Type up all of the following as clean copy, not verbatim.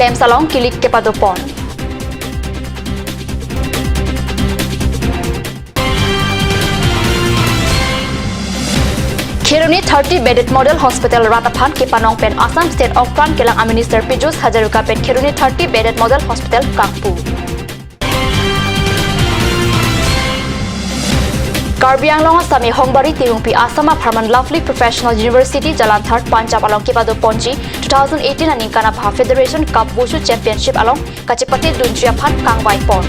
lem salong kilik kepadopon. Khiruni 30-bedded model hospital Rataphan ke Panong Pen Assam State Okran Kelang Minister Pijus Hajaruka Pen Khiruni 30-bedded model hospital Kangpu. Karbi Anglong Asami Hongbari Tirungpi Asama Parman Lovely Professional University Jalanthar Punjab along Kipado Ponji 2018 and Inkana Bha Federation Cup Wushu Championship along Kachipati Dunjia Phan Kangwai Pon.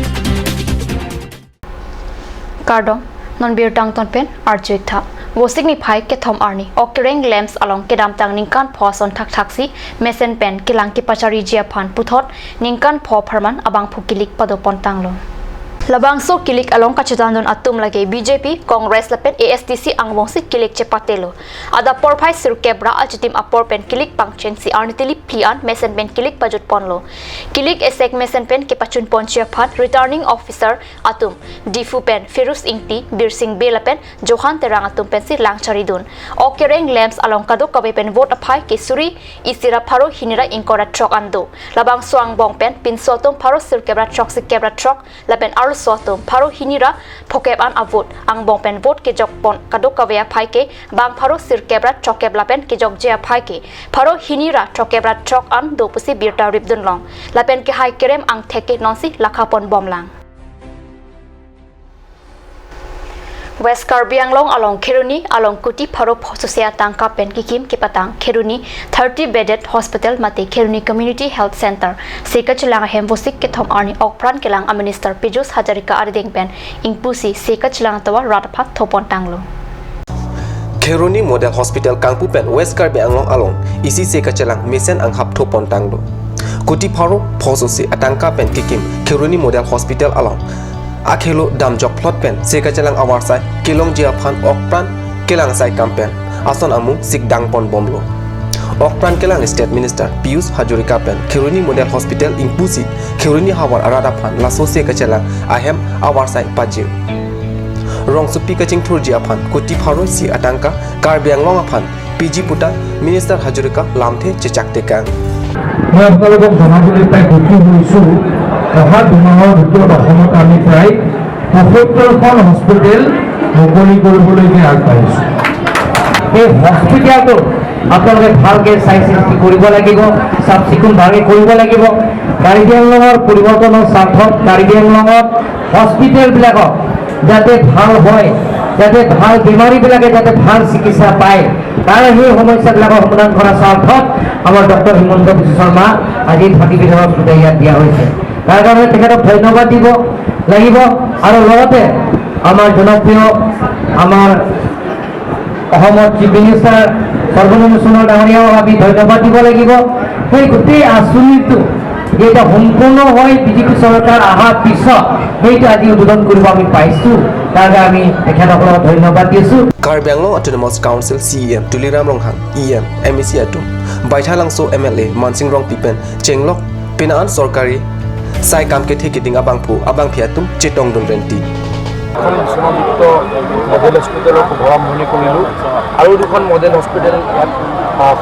Kardo non beer tang ton pen arjuik tha wo signify ke thom arni okereng lamps along kedam tang ningkan phoson thak thaksi mesen pen kilang ki pachari jia phan puthot ningkan pho pharman abang phukilik padopon tanglo labangso kilik along kachadandon atum lage BJP Congress lapen ASTC angwongsi kilik chepatelo ada porphai sir kebra alchitim apor pen kilik pangchen si arnitili plian mesen pen kilik pajut ponlo kilik esek mesen pen ke pachun ponchia phat returning officer atum difu pen Firuz Ingti Birsing Belapen Johan Terang atum pen si langchari dun okereng lamps along kado kabe pen vote aphai ke suri isira pharo hinira inkora trok ando labangso angbong pen pinsotum pharo sir kebra trok si kebra trok lapen ar sotum pharo hinira phokep an avot ang bong pen vote ke jok pon kadok kawea phai ke bang pharo sir kebra chokeb lapen ke jok jea phai ke pharo hinira chokebra chok an do pusi birta ribdun long lapen ke hai kerem ang theke nonsi lakhapon bomlang West Karbi Anglong along Khiruni along Kuti pharo phosusia tangka pen kikim kipatang Khiruni 30-bedded hospital mate Khiruni Community Health Center sekachlang hembosik ke thom arni okpran kelang a minister Pijus Hajarika ardeng pen ingpusi sekachlang tawa rataphat thopon tanglo Khiruni Model Hospital Kangpu pen West Karbi Anglong along isi sekachalang mesen anghap thopon tanglo Kuti pharo phosusi atangka pen kikim Khiruni Model Hospital along Akhelo damjok plot pen sekachalang awarsai kilong jia phan okpran kelang sai campaign ason amu sikdang pon bomlo okpran kelang state minister Piyush Hajarika pen Khiruni Model Hospital ingpusi Khiruni hawar arada phan laso sekachalang ahem awarsai pajir rong supi kaching thur jia phan kuti pharo si atangka Karbi Anglong phan PG puta minister Hajarika lamthe chechak tekang মই আপোনালোকক জনাবলৈ পাই সুখী হৈছোঁ অহা দুমাহৰ ভিতৰত অসমত আমি প্ৰায় ৭৫খন হস্পিটেল মুকলি কৰিবলৈকে আগবাঢ়িছোঁ এই হস্পিটেলটো আপোনালোকে ভালকৈ চাই চিন্তি কৰিব লাগিব চাফ চিকুণভাৱে কৰিব লাগিব কাৰ্বি আংলঙৰ পৰিৱৰ্তনৰ স্বাৰ্থত কাৰ্বি আংলঙত হস্পিটেলবিলাকক যাতে ভাল হয় যাতে ভাল বেমাৰীবিলাকে যাতে ভাল চিকিৎসা পায় তাৰ সেই সমস্যাবিলাকৰ সমাধান কৰাৰ স্বাৰ্থত আমাৰ ডক্টৰ হিমন্ত বিশ্ব শৰ্মা আজি 30 বিধৰ ইয়াত দিয়া হৈছে তাৰ কাৰণে তেখেতক ধন্যবাদ দিব লাগিব আৰু লগতে আমাৰ জনপ্ৰিয় আমাৰ অসমৰ চিফ মিনিষ্টাৰ সৰ্বানন্দ সোণোৱাল ডাঙৰীয়াক আমি ধন্যবাদ দিব লাগিব সেই গোটেই আঁচনিটো যেটা সম্পূৰ্ণ হয় বিজেপি চৰকাৰ অহাৰ পিছত সেইটো আজি উদ্বোধন কৰিব আমি পাইছোঁ তাৰ আমি তেখেতসকলক ধন্যবাদ দিছোঁ Karbi Anglong Autonomous Council CEM Tuliram Ronghang EM MEC Atum Baithalangso MLA Mansing Rong Pipen Chenglok Pinaan Sorkari Sai Kam ke Thikiting Abangphu Abang Phiatum Chetong Dun Renti সমাযুক্ত মডেল হস্পিটেলৰ শুভাৰম্ভণি কৰিলোঁ আৰু দুখন মডেল হস্পিটেল ইয়াত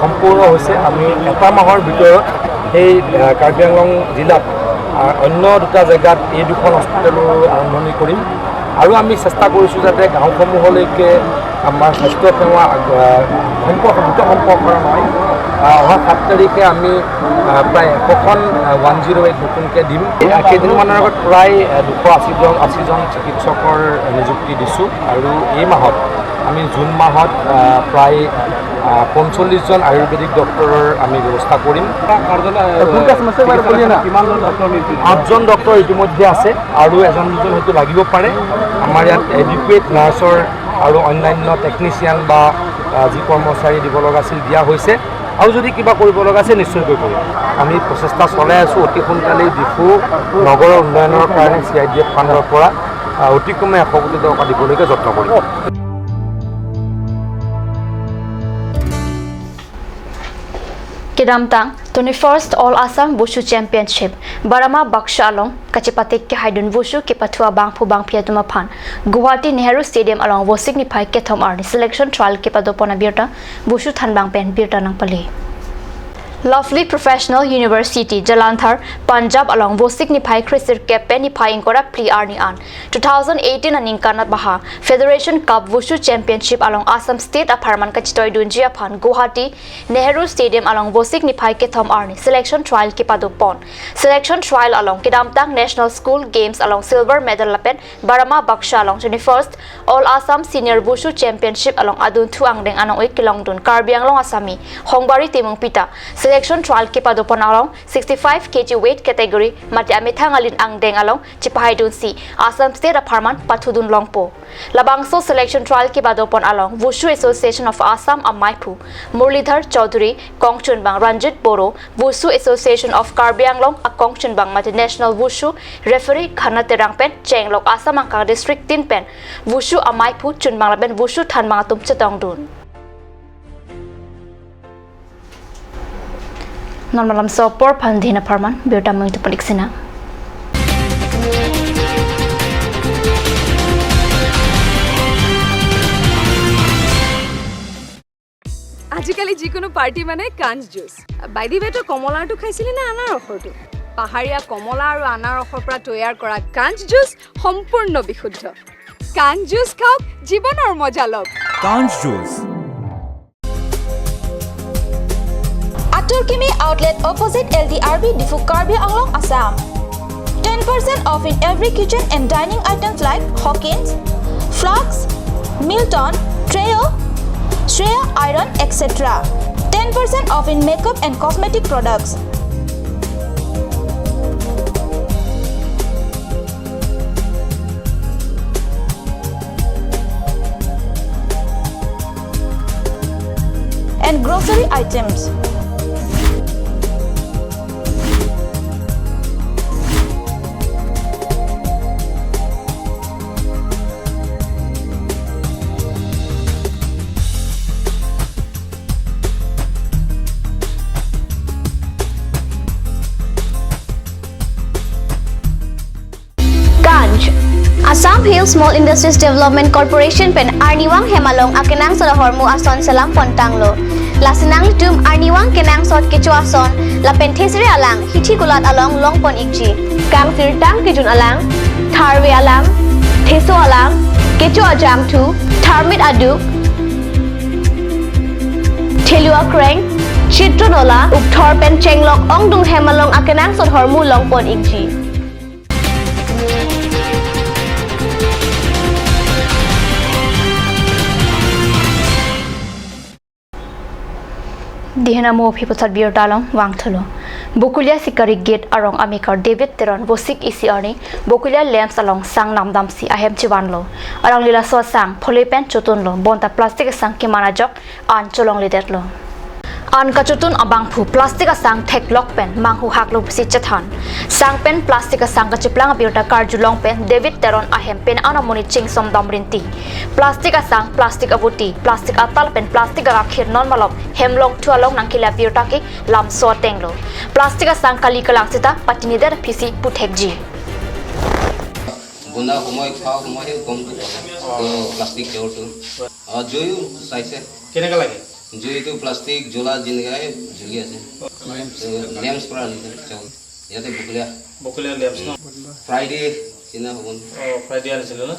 সম্পূৰ্ণ হৈছে আমি এটা মাহৰ ভিতৰত এই কাৰ্বি আংলং জিলাত অন্য দুটা জেগাত এই দুখন হস্পিটেলৰ আৰম্ভণি কৰিম আৰু আমি চেষ্টা কৰিছোঁ যাতে গাঁওসমূহলৈকে আমাৰ স্বাস্থ্য সেৱা দ্ৰুত সম্পৰ্ক কৰা হয় অহা 7 তাৰিখে আমি প্ৰায় 100খন 108 নতুনকৈ দিম কেইদিনমানৰ আগত প্ৰায় 280জন চিকিৎসকৰ নিযুক্তি দিছোঁ আৰু এই মাহত আমি জুন মাহত প্ৰায় 45জন আয়ুৰ্বেদিক ডক্টৰৰ আমি ব্যৱস্থা কৰিম 8জন ডক্টৰ ইতিমধ্যে আছে আৰু এজন দুজন হয়তো লাগিব পাৰে আমাৰ ইয়াত এডুকেট নাৰ্ছৰ আৰু অন্যান্য টেকনিচিয়ান বা যি কৰ্মচাৰী দিব লগা আছিল দিয়া হৈছে আৰু যদি কিবা কৰিব লগা আছে নিশ্চয়কৈ কৰিম আমি প্ৰচেষ্টা চলাই আছোঁ অতি সোনকালেই ডিফু নগৰৰ উন্নয়নৰ কাৰণে CIDF ফাণ্ডৰ পৰা অতি কমে 100 কোটি টকা দিবলৈকে যত্ন কৰিম Kedamtang 21st All Assam Wushu Championship Barama Baksha along Kachipatik ke Haidun Wushu ke Pathua Bangphu Bangphia Tumaphan Guwahati Nehru Stadium along wo signify ke thom arni selection trial ke padopona birta Wushu Thanbang pen birta nang pali Lovely Professional University Jalandhar Punjab along Vosik ni phai Chrisir Kepe ni phai ingkora pli arni an 2018 aning kanat baha Federation Cup Wushu Championship along Assam State aparman kachitoi dunjia phan Guwahati Nehru Stadium along Vosik ni phai ke thom arni selection trial ki padupon selection trial along Kidamtang National School Games along silver medal lapen Barama Baksha along 21st All Assam Senior Wushu Championship along Adun Thu Angdeng anong oi kilongdun Karbi Anglong Asami Hongbari Timung Pita selection trial ki padupon along 65 kg weight category mati amithangalin angdeng along chipahai dunsi Assam State aparman pathudun longpo labangso selection trial ki padupon along Wushu Association of Assam Amaipu Murlidhar Chaudhary Kongchun Bang Ranjit Boro Wushu Association of Karbi Anglong Kongchun Bang mati National Wushu referee Khana Terangpen Chenglok Assam Angkang District Tinpen Wushu Amaipu Chunbang laben Wushu Than Mangatum Chetongdun non malam sopor pandhina parman biota mo itu paliksina আজিকালি যিকোনো party মানে কাঞ্জ juice বাইদি বেটো কমলাটো খাইছিলি না আনাৰ ৰসটো পাহাৰীয়া কমলা আৰু আনাৰ ৰসৰ পৰা তৈয়াৰ কৰা কাঞ্জ জুচ সম্পূৰ্ণ বিশুদ্ধ কাঞ্জ জুচ খাওক জীৱনৰ মজা লওক কাঞ্জ juice Turkimi outlet opposite LDRB Difu Karbi Anglong Assam. 10% off in every kitchen and dining items like Hawkins, Flux, Milton, Treo, Shreya Iron, etc. 10% off in makeup and cosmetic products. And grocery items. Assam Hill Small Industries Development Corporation pen Arniwang Hemalong akenang sa hormu ason salam pontanglo. Lasinang litum Arniwang kenang sot kecu ason la penthesiri alang hithi gulat along longpon ikji. Kang sirtang kijun alang tharwe alang theso alang kecu ajam tu tharmit aduk thelua kreng chitronola ukthor pen chenglok ongdung Hemalong akenang sot hormu longpon ikji. Dihena mo phiputat bior dalong wang tholo Bokulia Sikari Gate arong Amikar David Teron Vosik isi arni Bokulia Lamps along sang namdam si ahem chiwanlo arong lila so sang pholipen chotunlo bonta plastic sang kimana jok an cholong lidetlo an kachutun abang phu plastic sang thek lock pen manghu haklo si chathan sang pen plastic sang kachiplang biota karjulong pen David Teron ahem pen anamoni ching som damrinti plastic sang plastic abuti plastic atal pen plastic akhir non malop hemlong thualong nangkila biota ki lam so tenglo plastic sang kali kalang sita patini der phisi puthekji bunda homoy khao homoy kom to plastic joto joyu saise কেনেকা লাগে joyu to plastic jola jingai juli ase lamps pra chau yate Bakulia labs না friday sina hobon Friday আনিছিল না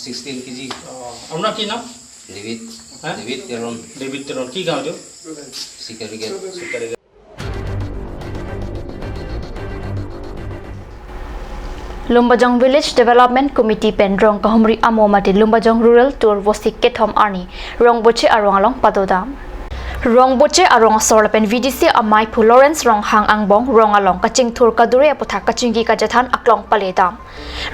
16 kg আপনার কি নাম david teron David তেরন কি গাঁও তো sikari get Lumbajong Village Development Committee pen rong kahumri amomati Lumbajong Rural Tour Vosik kethom arni rong boche arong along padoda rong boche arong asor pen VDC amai phu Lawrence rong hang angbong rong along kaching thur kadure apotha kachingi ka jathan aklong paledam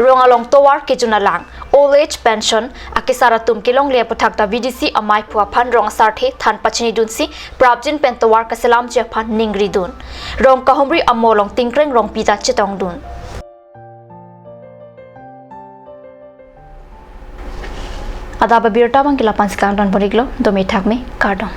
rong along towar kejuna lang old age pension akisara tum kilong le apothak ta VDC amai phu aphan rong sarthe than pachini dunsi prabjin pen towar kaselam je phan ningri dun rong kahumri amolong tingkreng rong pita chetong dun Ada babirta bang kilapan sekarang dan periglo domi thakme kardong